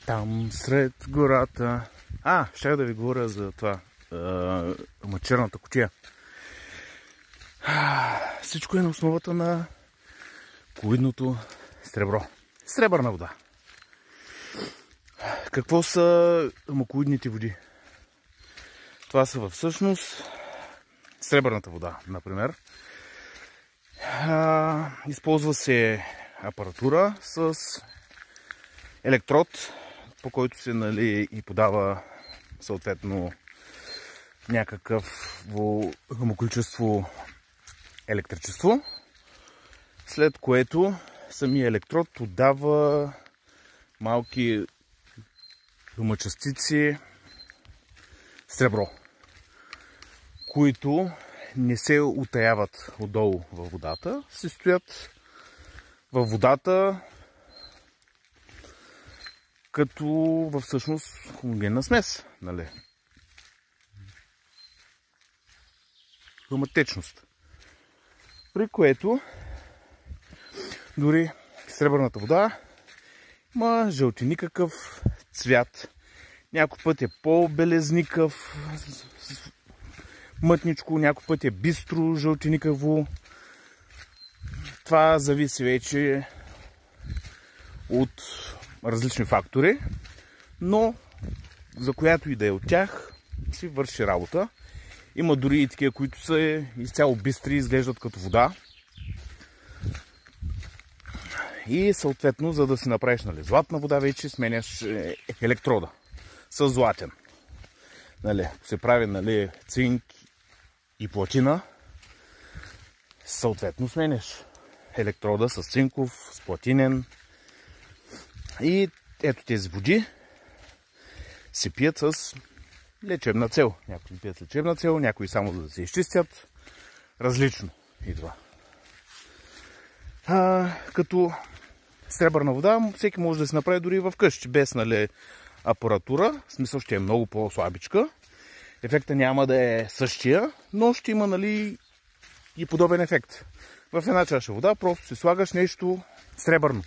Там сред гората. Щях да ви говоря за това. Черната кутия. Всичко е на основата на колоидното сребро. Сребърна вода. Какво са амокоидните води? Това са всъщност сребърната вода, например. Използва се апаратура с електрод, по който се и подава съответно някакво количество електричество, след което самия електрод отдава малки частици сребро, които не се утаяват отдолу във водата, се стоят във водата като всъщност хомогенна смес, нали? Течност. При което дори сребърната вода има жълтеникакъв цвят. Някой път е по-белезникъв, мътничко, някой път е бистро жълтеникаво. Това зависи вече от различни фактори, но за която и да е от тях си върши работа. Има дори и такива, които са изцяло бистри, изглеждат като вода. И съответно, за да си направиш златна вода, вече сменяш електрода с златен. Се прави цинк и платина. Съответно сменяш електрода с цинков, с платинен. И ето тези води се пият с лечебна цел. Някои пият с лечебна цел, някои само да се изчистят. Различно идва. Като сребърна вода всеки може да се направи дори в къщи, без апаратура. В смисъл ще е много по-слабичка. Ефекта няма да е същия, но ще има и подобен ефект. В една чаша вода просто си слагаш нещо сребърно.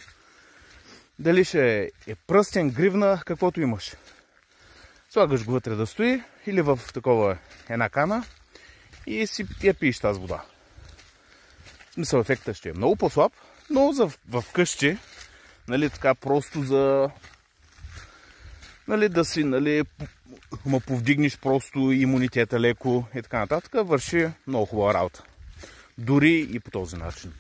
Дали ще е пръстен, гривна, каквото имаш. Слагаш го вътре да стои или в една кана и си я пиеш тази вода. В смисъл ефектът ще е много по-слаб, но в къщи, така просто за да си повдигнеш просто имунитета леко и така нататък, върши много хубава работа. Дори и по този начин.